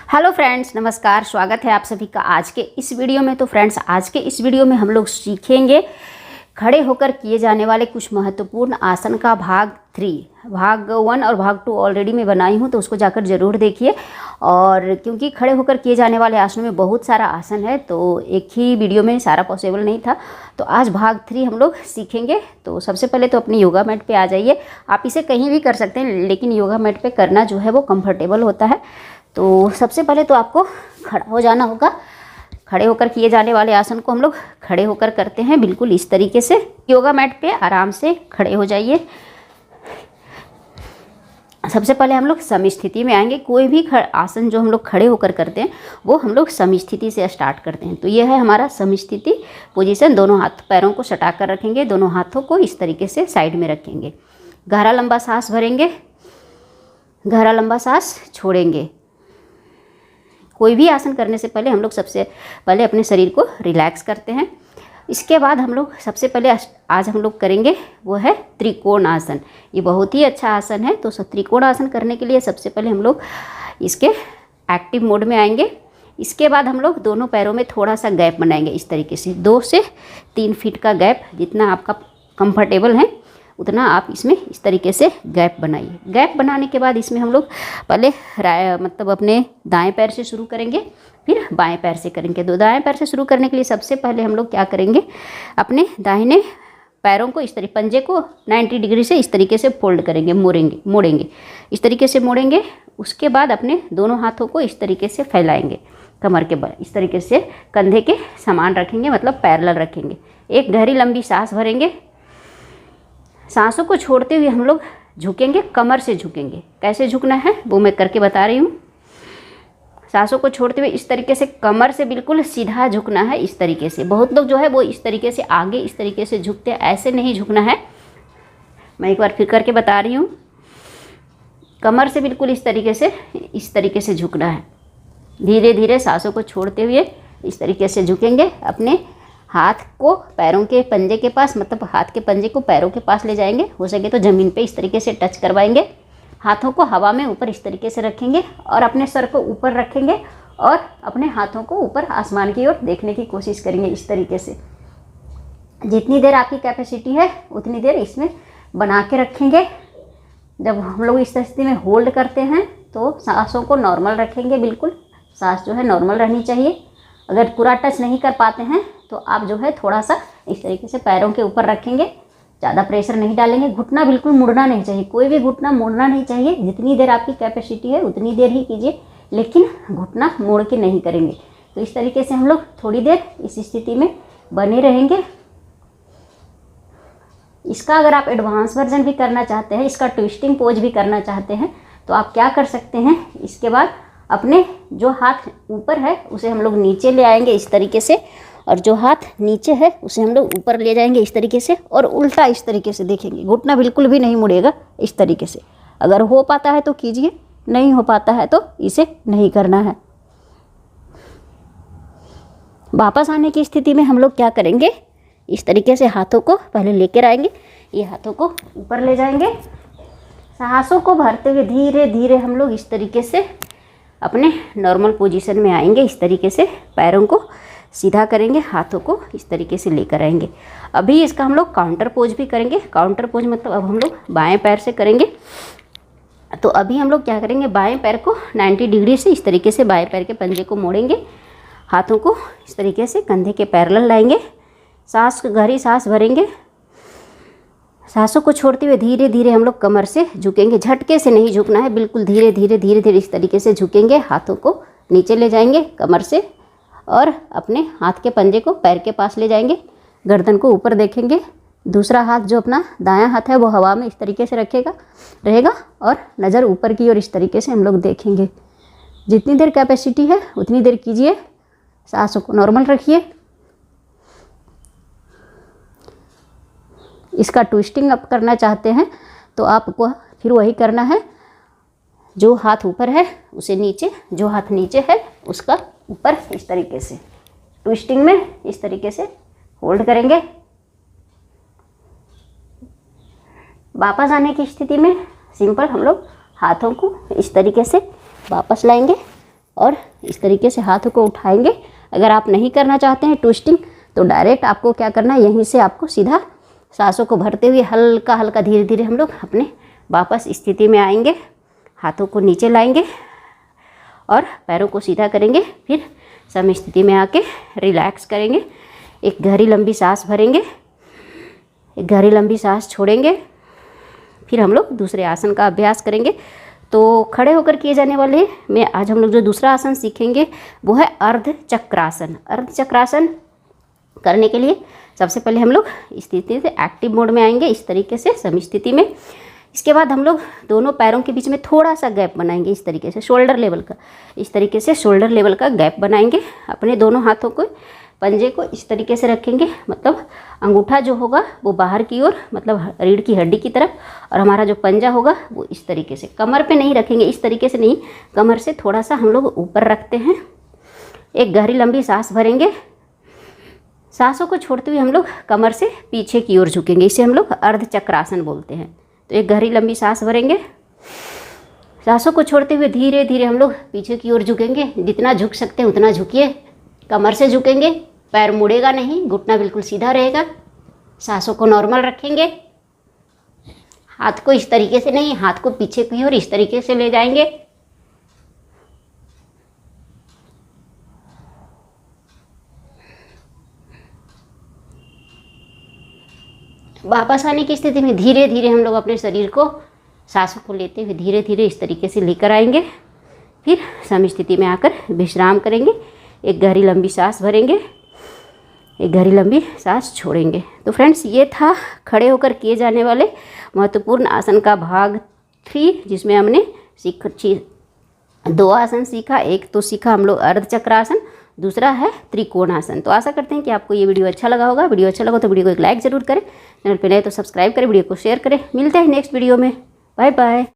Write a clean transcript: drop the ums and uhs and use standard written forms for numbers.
Hello friends, नमस्कार। स्वागत है आप सभी का आज के इस वीडियो में। तो फ्रेंड्स, आज के इस वीडियो में हम लोग सीखेंगे खड़े होकर किए जाने वाले कुछ महत्वपूर्ण आसन का भाग 3। भाग 1 और भाग 2 ऑलरेडी मैं बनाई हूँ, तो उसको जाकर ज़रूर देखिए। और क्योंकि खड़े होकर किए जाने वाले आसनों में बहुत सारा आसन है, तो एक ही वीडियो में सारा पॉसिबल नहीं था, तो आज भाग 3 हम लोग सीखेंगे। तो सबसे पहले तो अपनी योगा मैट पे आ जाइए। आप इसे कहीं भी कर सकते हैं, लेकिन योगा मैट पे करना जो है वो कंफर्टेबल होता है। तो सबसे पहले तो आपको खड़ा हो जाना होगा। खड़े होकर किए जाने वाले आसन को हम लोग खड़े होकर करते हैं, बिल्कुल इस तरीके से। योगा मैट पे आराम से खड़े हो जाइए। सबसे पहले हम लोग समी स्थिति में आएंगे। कोई भी आसन जो हम लोग खड़े होकर करते हैं वो हम लोग समी स्थिति से स्टार्ट करते हैं। तो यह है हमारा समी स्थिति पोजीशन। दोनों हाथ पैरों को सटा कर रखेंगे, दोनों हाथों को इस तरीके से साइड में रखेंगे। गहरा लंबा सांस भरेंगे, गहरा लंबा सांस छोड़ेंगे। कोई भी आसन करने से पहले हम लोग सबसे पहले अपने शरीर को रिलैक्स करते हैं। इसके बाद हम लोग सबसे पहले आज हम लोग करेंगे वो है त्रिकोण आसन। ये बहुत ही अच्छा आसन है। तो त्रिकोण आसन करने के लिए सबसे पहले हम लोग इसके एक्टिव मोड में आएंगे। इसके बाद हम लोग दोनों पैरों में थोड़ा सा गैप बनाएंगे, इस तरीके से 2 से 3 फीट का गैप। जितना आपका कंफर्टेबल है उतना आप इसमें इस तरीके से गैप बनाइए। गैप बनाने के बाद इसमें हम लोग पहले मतलब अपने दाएं पैर से शुरू करेंगे, फिर बाएं पैर से करेंगे। तो दाएं पैर से शुरू करने के लिए सबसे पहले हम लोग क्या करेंगे, अपने दाहिने पैरों को इस तरीके, पंजे को 90 डिग्री से इस तरीके से फोल्ड करेंगे, मोड़ेंगे इस तरीके से मोड़ेंगे। उसके बाद अपने दोनों हाथों को इस तरीके से फैलाएंगे, कमर के बल इस तरीके से कंधे के समान रखेंगे, मतलब पैरेलल रखेंगे। एक गहरी लंबी सांस भरेंगे। सांसों को छोड़ते हुए हम लोग झुकेंगे, कमर से झुकेंगे। कैसे झुकना है वो मैं करके बता रही हूँ। सांसों को छोड़ते हुए इस तरीके से कमर से बिल्कुल सीधा झुकना है, इस तरीके से। बहुत लोग जो है वो इस तरीके से आगे इस तरीके से झुकते हैं, ऐसे नहीं झुकना है। मैं एक बार फिर करके बता रही हूँ। कमर से बिल्कुल इस तरीके से झुकना है। धीरे धीरे सांसों को छोड़ते हुए इस तरीके से झुकेंगे। अपने हाथ को पैरों के पंजे के पास, मतलब हाथ के पंजे को पैरों के पास ले जाएंगे। हो सके तो ज़मीन पे इस तरीके से टच करवाएंगे। हाथों को हवा में ऊपर इस तरीके से रखेंगे और अपने सर को ऊपर रखेंगे और अपने हाथों को ऊपर आसमान की ओर देखने की कोशिश करेंगे, इस तरीके से। जितनी देर आपकी कैपेसिटी है उतनी देर इसमें बना के रखेंगे। जब हम लोग इस स्थिति में होल्ड करते हैं तो सांसों को नॉर्मल रखेंगे, बिल्कुल सांस जो है नॉर्मल रहनी चाहिए। अगर पूरा टच नहीं कर पाते हैं तो आप जो है थोड़ा सा इस तरीके से पैरों के ऊपर रखेंगे, ज़्यादा प्रेशर नहीं डालेंगे। घुटना बिल्कुल मुड़ना नहीं चाहिए, कोई भी घुटना मुड़ना नहीं चाहिए। जितनी देर आपकी कैपेसिटी है उतनी देर ही कीजिए, लेकिन घुटना मोड़ के नहीं करेंगे। तो इस तरीके से हम लोग थोड़ी देर इस स्थिति में बने रहेंगे। इसका अगर आप एडवांस वर्जन भी करना चाहते हैं, इसका ट्विस्टिंग पोज भी करना चाहते हैं, तो आप क्या कर सकते हैं, इसके बाद अपने जो हाथ ऊपर है उसे हम लोग नीचे ले आएंगे इस तरीके से, और जो हाथ नीचे है उसे हम लोग ऊपर ले जाएंगे इस तरीके से, और उल्टा इस तरीके से देखेंगे। घुटना बिल्कुल भी नहीं मुड़ेगा, इस तरीके से। अगर हो पाता है तो कीजिए, नहीं हो पाता है तो इसे नहीं करना है। वापस आने की स्थिति में हम लोग क्या करेंगे, इस तरीके से हाथों को पहले लेकर आएंगे, ये हाथों को ऊपर ले जाएंगे। सांसों को भरते हुए धीरे धीरे हम लोग इस तरीके से अपने नॉर्मल पोजीशन में आएंगे। इस तरीके से पैरों को सीधा करेंगे, हाथों को इस तरीके से लेकर आएंगे। अभी इसका हम लोग काउंटर पोज भी करेंगे। काउंटर पोज मतलब अब हम लोग बाएं पैर से करेंगे। तो अभी हम लोग क्या करेंगे, बाएं पैर को 90 डिग्री से इस तरीके से बाएं पैर के पंजे को मोड़ेंगे। हाथों को इस तरीके से कंधे के पैरेलल लाएंगे। सांस, गहरी सांस भरेंगे। सांसों को छोड़ते हुए धीरे धीरे हम लोग कमर से झुकेंगे। झटके से नहीं झुकना है, बिल्कुल धीरे धीरे धीरे धीरे इस तरीके से झुकेंगे। हाथों को नीचे ले जाएंगे कमर से, और अपने हाथ के पंजे को पैर के पास ले जाएंगे। गर्दन को ऊपर देखेंगे। दूसरा हाथ जो अपना दायां हाथ है वो हवा में इस तरीके से रहेगा, और नज़र ऊपर की ओर इस तरीके से हम लोग देखेंगे। जितनी देर कैपेसिटी है उतनी देर कीजिए। सांसों को नॉर्मल रखिए। इसका ट्विस्टिंग अप करना चाहते हैं तो आपको फिर वही करना है। जो हाथ ऊपर है उसे नीचे, जो हाथ नीचे है उसका ऊपर, इस तरीके से ट्विस्टिंग में इस तरीके से होल्ड करेंगे। वापस आने की स्थिति में सिंपल हम लोग हाथों को इस तरीके से वापस लाएंगे और इस तरीके से हाथों को उठाएंगे। अगर आप नहीं करना चाहते हैं ट्विस्टिंग तो डायरेक्ट आपको क्या करना है, यहीं से आपको सीधा सांसों को भरते हुए हल्का हल्का धीरे धीरे हम लोग अपने वापस स्थिति में आएंगे। हाथों को नीचे लाएंगे और पैरों को सीधा करेंगे। फिर सम स्थिति में आके रिलैक्स करेंगे। एक गहरी लंबी सांस भरेंगे, एक गहरी लंबी सांस छोड़ेंगे। फिर हम लोग दूसरे आसन का अभ्यास करेंगे। तो खड़े होकर किए जाने वाले में आज हम लोग जो दूसरा आसन सीखेंगे वो है अर्ध चक्रासन। अर्ध चक्रासन करने के लिए सबसे पहले हम लोग स्थिति से एक्टिव मोड में आएंगे, इस तरीके से सम स्थिति में। इसके बाद हम लोग दोनों पैरों के बीच में थोड़ा सा गैप बनाएंगे, इस तरीके से शोल्डर लेवल का, इस तरीके से शोल्डर लेवल का गैप बनाएंगे। अपने दोनों हाथों को, पंजे को इस तरीके से रखेंगे, मतलब अंगूठा जो होगा वो बाहर की ओर, मतलब रीढ़ की हड्डी की तरफ, और हमारा जो पंजा होगा वो इस तरीके से। कमर पे नहीं रखेंगे, इस तरीके से नहीं, कमर से थोड़ा सा हम लोग ऊपर रखते हैं। एक गहरी लंबी सांस भरेंगे। सांसों को छोड़ते हुए हम लोग कमर से पीछे की ओर झुकेंगे, इसे हम लोग अर्ध चक्रासन बोलते हैं। तो एक गहरी लंबी सांस भरेंगे। सांसों को छोड़ते हुए धीरे धीरे हम लोग पीछे की ओर झुकेंगे। जितना झुक सकते हैं उतना झुकिए। कमर से झुकेंगे, पैर मुड़ेगा नहीं, घुटना बिल्कुल सीधा रहेगा। सांसों को नॉर्मल रखेंगे। हाथ को इस तरीके से नहीं, हाथ को पीछे की ओर इस तरीके से ले जाएंगे। वापस आने की स्थिति में धीरे धीरे हम लोग अपने शरीर को, सांसों को लेते हुए धीरे धीरे इस तरीके से लेकर आएंगे। फिर सम स्थिति में आकर विश्राम करेंगे। एक गहरी लंबी सांस भरेंगे, एक गहरी लंबी सांस छोड़ेंगे। तो फ्रेंड्स, ये था खड़े होकर किए जाने वाले महत्वपूर्ण आसन का भाग 3, जिसमें हमने दो आसन सीखा। एक तो सीखा हम लोग अर्ध चक्रासन, दूसरा है त्रिकोणासन। तो आशा करते हैं कि आपको ये वीडियो अच्छा लगा होगा। वीडियो अच्छा लगा तो वीडियो को एक लाइक ज़रूर करें, चैनल पर नए तो सब्सक्राइब करें, वीडियो को शेयर करें। मिलते हैं नेक्स्ट वीडियो में। Bye bye.